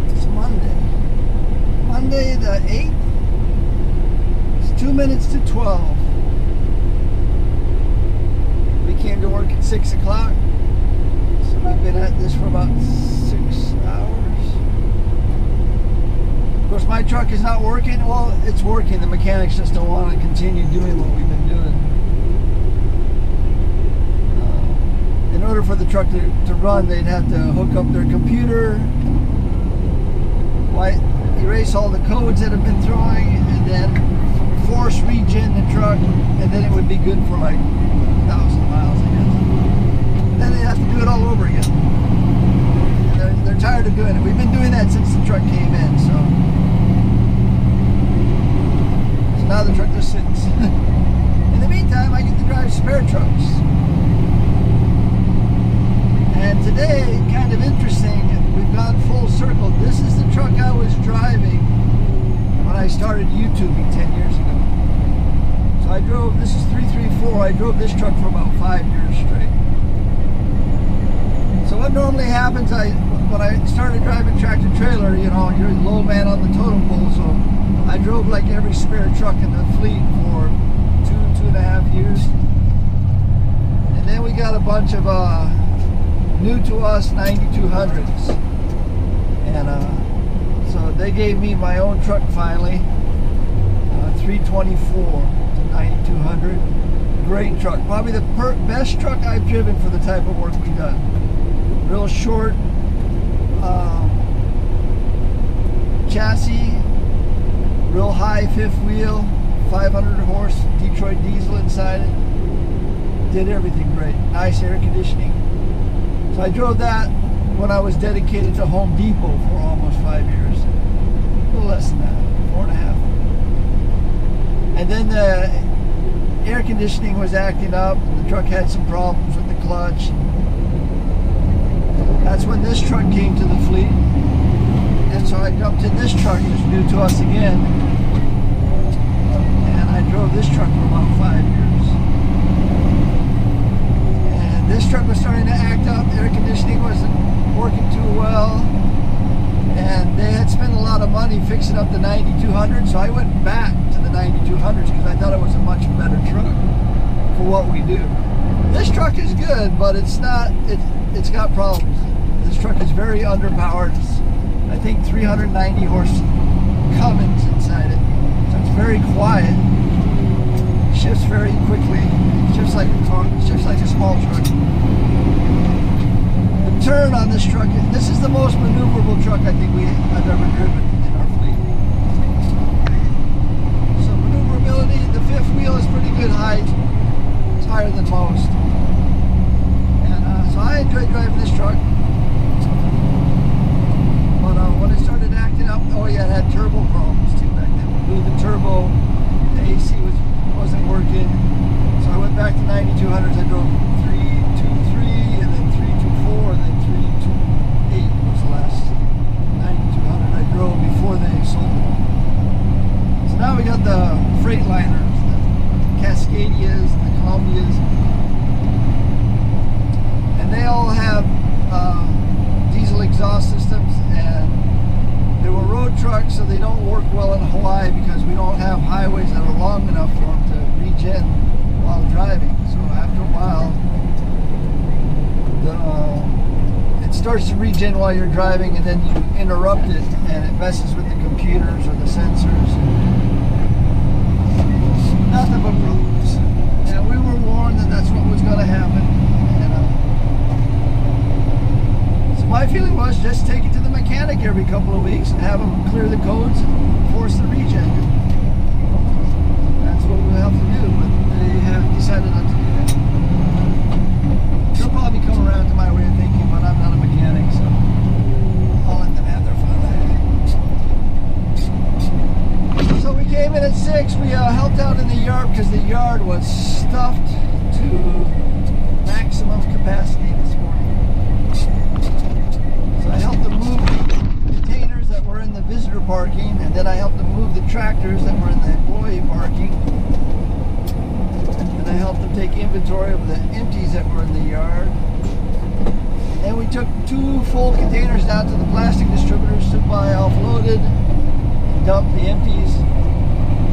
It's Monday the 8th. It's 2 minutes to 12. We came to work at 6 o'clock. So I've been at this for about 6 hours. Of course, my truck is not working. Well, it's working. The mechanics just don't want to continue doing what we've been doing. In order for the truck to run, they'd have to hook up their computer, erase all the codes that have been throwing, and then force regen the truck, and then it would be good for like 1,000 miles, I guess. And then they have to do it all over again. And they're tired of doing it. We've been doing that since the truck came in, so now the truck just sits. In the meantime, I get to drive spare trucks. And today, kind of interesting, we've gone full circle. This is the truck I was driving when I started YouTubing 10 years ago. So I drove, this is 334, I drove this truck for about 5 years straight. So what normally happens, when I started driving tractor trailer, you know, you're the low man on the totem pole, so I drove like every spare truck in the fleet for 2.5 years. And then we got a bunch of new to us 9200s, and so they gave me my own truck finally, 324 to 9200. Great truck, probably the best truck I've driven for the type of work we've done. Real short chassis, real high fifth wheel, 500 horse Detroit diesel inside it. Did everything great. Nice air conditioning. So I drove that when I was dedicated to Home Depot for almost 5 years. A little less than that, 4.5. And then the air conditioning was acting up. The truck had some problems with the clutch. That's when this truck came to the fleet. And so I jumped in this truck. It was new to us again. And I drove this truck for about 5 years. This truck was starting to act up. The air conditioning wasn't working too well, and they had spent a lot of money fixing up the 9200, so I went back to the 9200s because I thought it was a much better truck for what we do. This truck is good, but it's not. It's got problems. This truck is very underpowered. It's, I think 390 horse Cummins inside it, so it's very quiet. Shifts very quickly. Shifts like a small truck. The turn on this truck, this is the most maneuverable truck I think I've ever driven in our fleet. So maneuverability, the fifth wheel is pretty good height. It's higher than most. And so I enjoy driving this truck. But when it started acting up, oh yeah, it had turbo problems too back then. We blew the turbo, the AC wasn't working. So I went back to 9200s. I drove 323 and then 324 and then 328 was the last 9200 I drove before they sold them. So now we got the Freightliners, the Cascadias, the Columbias, and they all have diesel exhaust systems, and they were road trucks, so they don't work well in Hawaii because we don't have highways that are long enough for them to regen while driving. So after a while, it starts to regen while you're driving, and then you interrupt it, and it messes with the computers or the sensors. Nothing but problems. And we were warned that that's what was going to happen. have them clear the codes and force the reject. That's what we'll have to do, but they have decided not to do that. They'll probably come around to my way of thinking, but I'm not a mechanic, so I'll let them have their fun. So we came in at 6. We helped out in the yard because the yard was stuffed to maximum capacity this morning. So I helped them move containers that were in the visitor parking, and then I helped them move the tractors that were in the employee parking. And I helped them take inventory of the empties that were in the yard. And we took 2 full containers down to the plastic distributor, stood by, offloaded, and dumped the empties.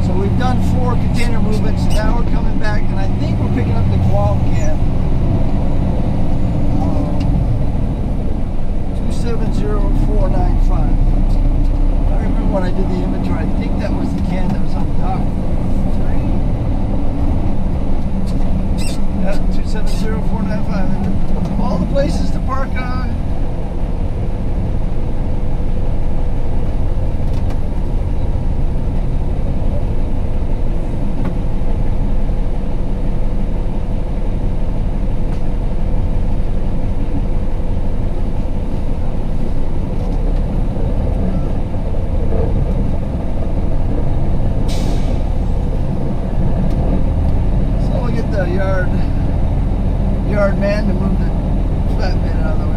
So we've done 4 container movements. Now we're coming back, and I think we're picking up the Guam can. 270495. I remember when I did the inventory, I think that was the can that was on the dock. Yeah, 270495. All the places to park. Yard man to move the flatbed out of the way.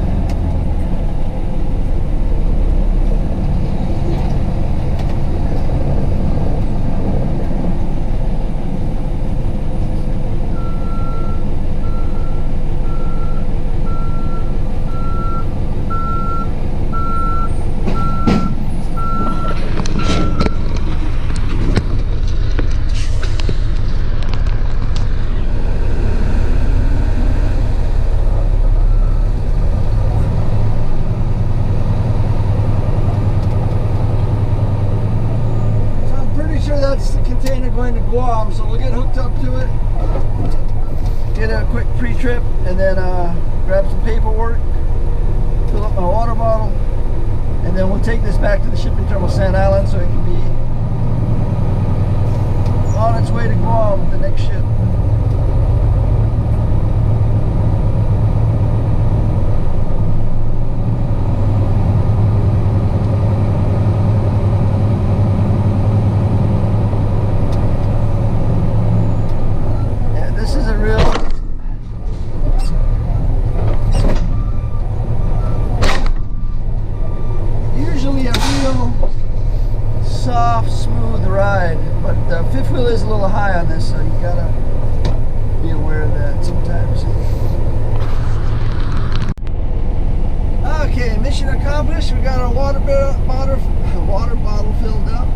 Going to Guam, so we'll get hooked up to it, get a quick pre-trip, and then grab some paperwork, fill up my water bottle, and then we'll take this back to the shipping terminal Sand Island so it can be on its way to Guam with the next ship. Soft, smooth ride, but the fifth wheel is a little high on this, so you gotta be aware of that sometimes. Okay, mission accomplished. We got our water bottle filled up.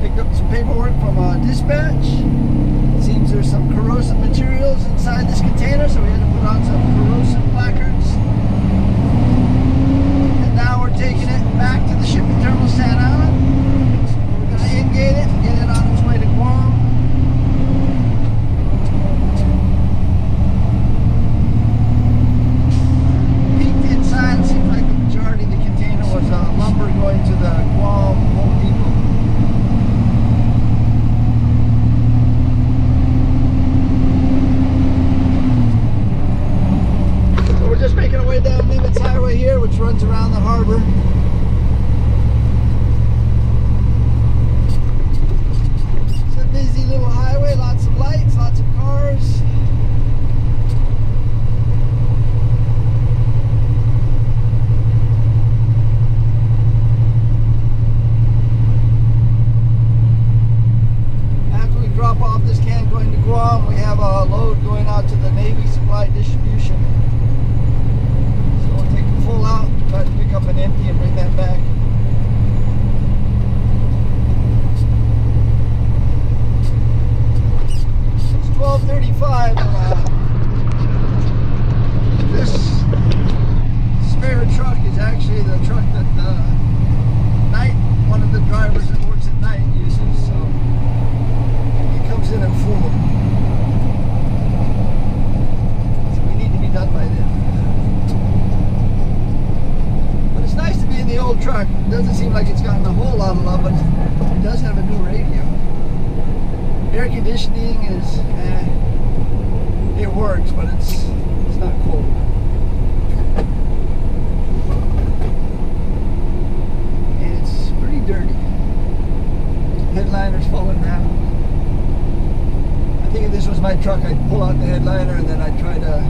Picked up some paperwork from dispatch. It seems there's some corrosive materials inside this container, so we had to put on some corrosive placards. And now we're taking it back to the shipping terminal Sand Island. We're going to in-gate it and get it on its way to Guam. Peeked inside, it seems like the majority of the container was lumber going to the Guam Home Depot. So we're just making our way down Nimitz Highway here, which runs around the harbor. Busy little highway, lots of lights, lots of cars. After we drop off this can going to Guam, we have a load going out to the Navy Supply Distribution. So we'll take the full out, try to pick up an empty and bring that back. This spare truck is actually the truck that one of the drivers that works at night uses, so he comes in at 4. So we need to be done by then. But it's nice to be in the old truck. Air conditioning is, it works, but it's not cold. And it's pretty dirty. Headliner's falling down. I think if this was my truck, I'd pull out the headliner and then I'd try to,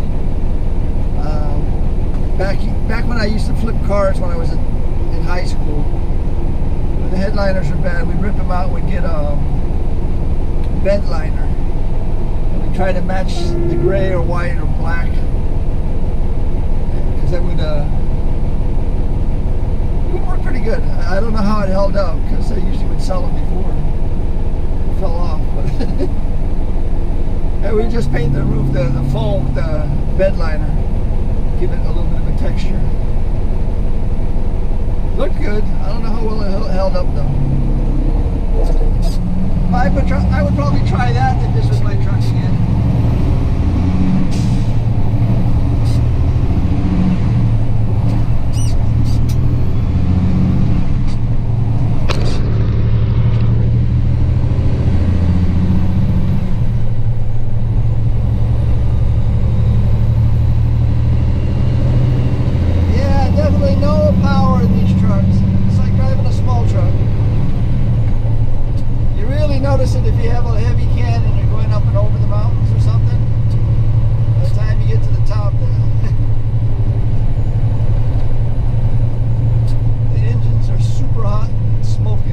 back when I used to flip cars when I was in high school, when the headliners are bad, we'd rip them out, we'd get a bed liner. And we'd try to match the gray or white or black, because that would work pretty good. I don't know how it held up, because I usually would sell them before it fell off. But and we just paint the roof, the foam, the bed liner, give it a little bit of a texture. Looked good. I don't know how well it held up though. I would probably try that if this was my truck again. Notice it if you have a heavy can and you're going up and over the mountains or something. By the time you get to the top, the engines are super hot and smoking.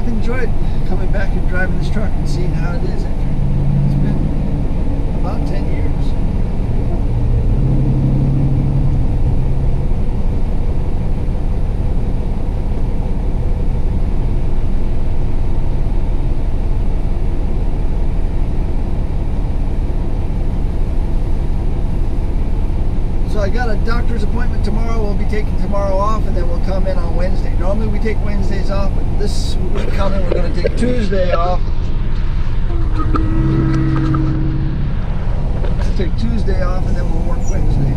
Enjoyed coming back and driving this truck and seeing how it is. It's been about 10 years. So I got a doctor's appointment tomorrow. We'll be taking tomorrow off, and then we'll come in on Wednesday. Normally we take Wednesdays off, but this week coming we're going to take Tuesday off. Let's take Tuesday off, and then we'll work Wednesday.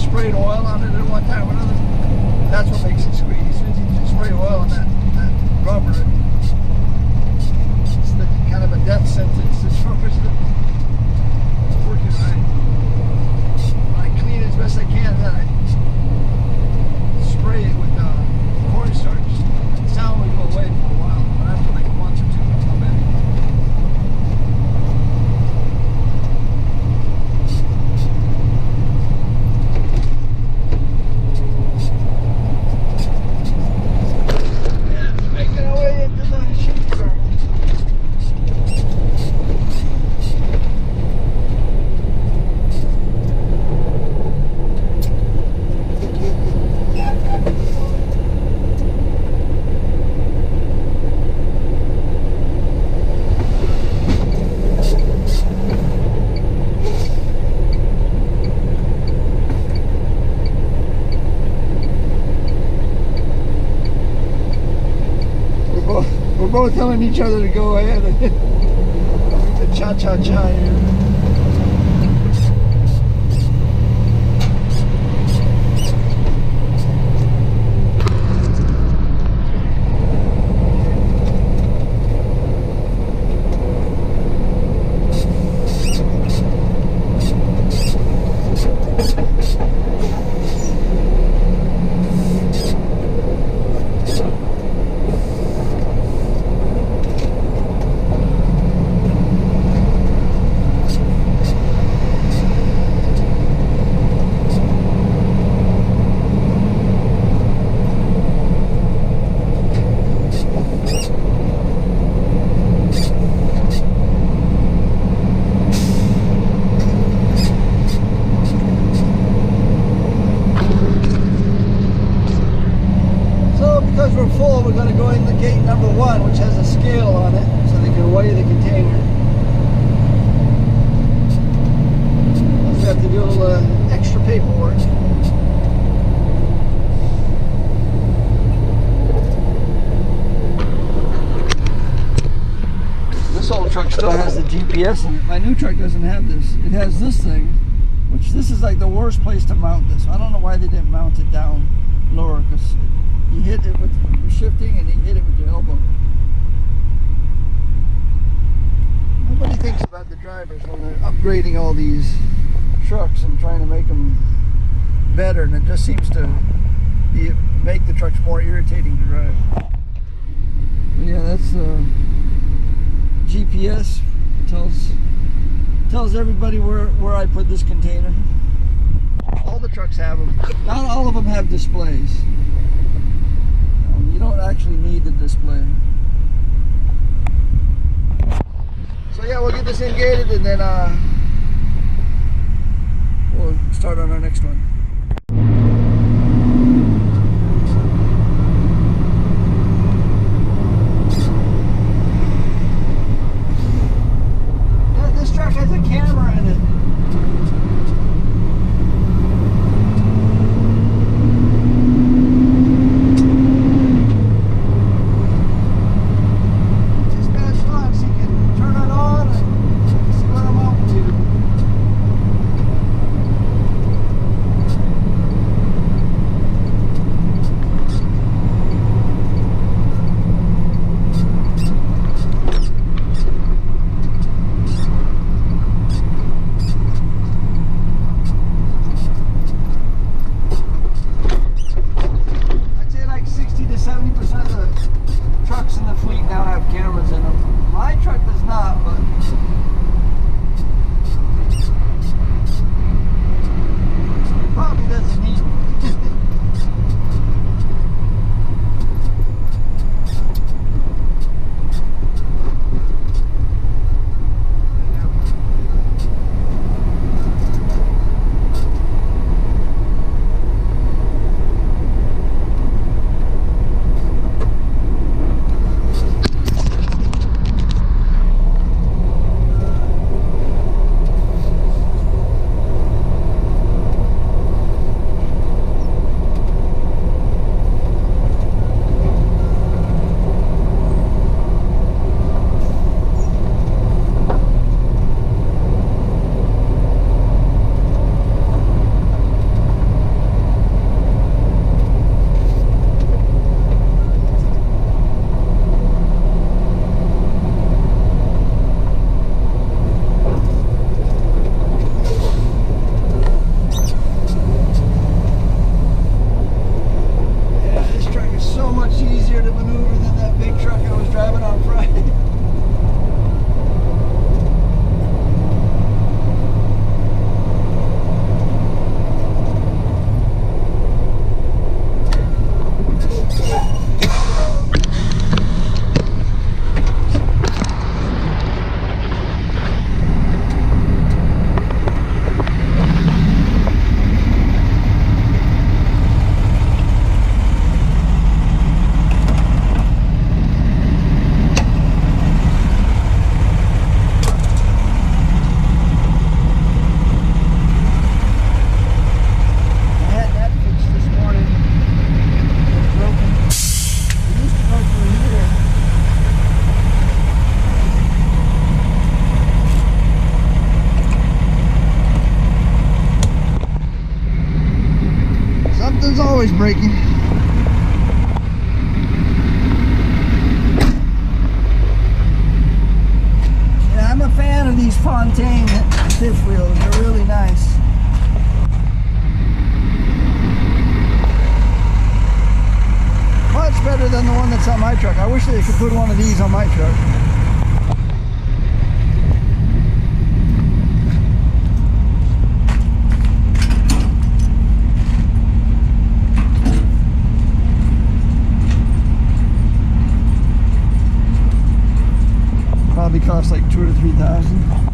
sprayed oil on it at one time or another. That's what makes it squeak. As soon as you spray oil on that rubber, it's kind of a death sentence. This rubber's working right. When I clean it as best I can, then I spray it with cornstarch. The sound will go away for a while, but after like a month or two, it'll come back. We're both telling each other to go ahead and hit the cha-cha-cha here. Because we're full, we're going to go in the gate number 1, which has a scale on it, so they can weigh the container. Also have to do a little extra paperwork. This old truck still has the GPS in it. My new truck doesn't have this. It has this thing, which this is like the worst place to mount this. I don't know why they didn't mount it down lower, because you hit it with your shifting and you hit it with your elbow. Nobody thinks about the drivers when they're upgrading all these trucks and trying to make them better, and it just seems to make the trucks more irritating to drive. But yeah, that's GPS tells everybody where I put this container. All the trucks have them. Not all of them have displays. You don't actually need the display. So yeah, we'll get this in gated and then we'll start on our next one. This truck has a camera in it. always breaking. Yeah, I'm a fan of these Fontaine fifth wheels. They're really nice. Much better than the one that's on my truck. I wish they could put one of these on my truck. Probably cost like $2,000 to $3,000.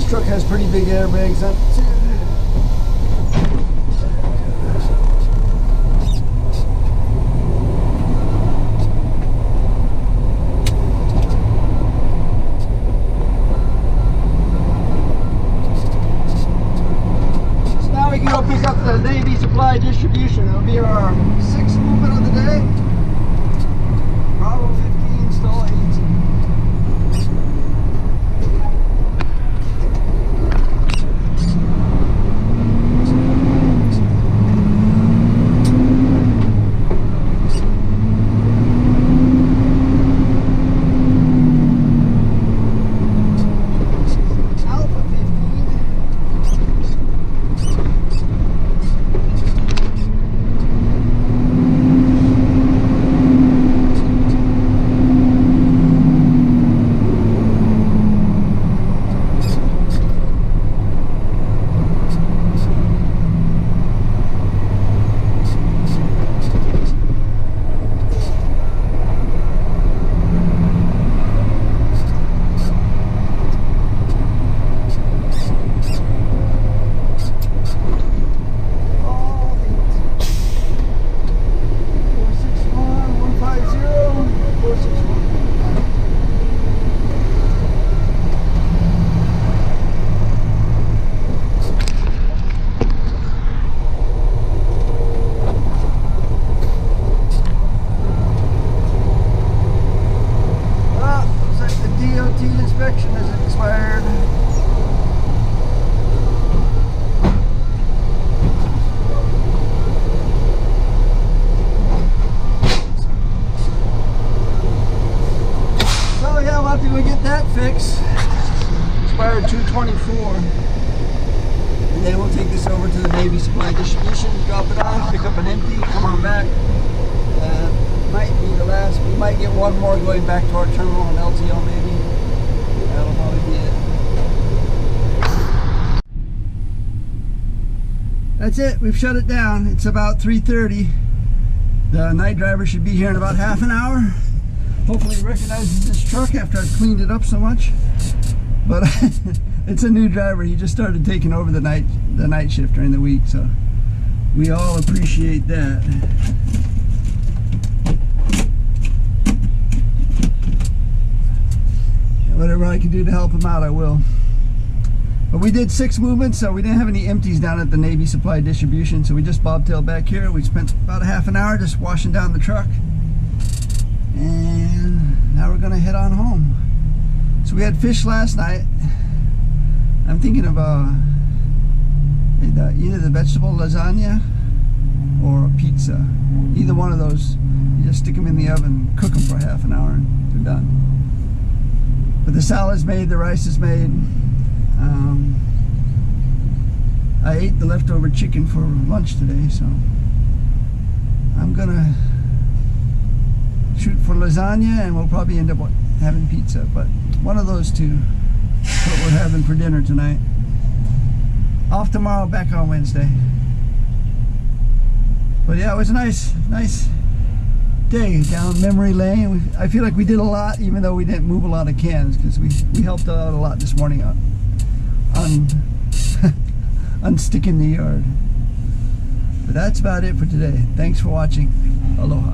Truck has pretty big airbags on it too. So now we can go pick up the Navy supply distribution. It'll be our 6th movement of the day. Bravo 15, stall 18. Expired 2/24, and then we'll take this over to the Navy supply distribution, drop it off, pick up an empty, come on back. Might be the last. We might get one more going back to our terminal in LTO maybe. That'll probably be it. That's it. We've shut it down. It's about 3:30. The night driver should be here in about half an hour. Hopefully he recognizes this truck after I've cleaned it up so much. But it's a new driver. He just started taking over the night shift during the week, so we all appreciate that. And whatever I can do to help him out, I will. But we did 6 movements, so we didn't have any empties down at the Navy supply distribution, so we just bobtailed back here. We spent about a half an hour just washing down the truck, and now we're gonna head on home. So we had fish last night. I'm thinking of either the vegetable lasagna or a pizza. Either one of those, you just stick them in the oven, cook them for half an hour, and they're done. But the salad's made, the rice is made. I ate the leftover chicken for lunch today, so I'm gonna shoot for lasagna, and we'll probably end up having pizza, but one of those two is what we're having for dinner tonight. Off tomorrow, back on Wednesday. But yeah, it was a nice day down memory lane. I feel like we did a lot, even though we didn't move a lot of cans, because we helped out a lot this morning on unsticking the yard. But that's about it for today. Thanks for watching. Aloha.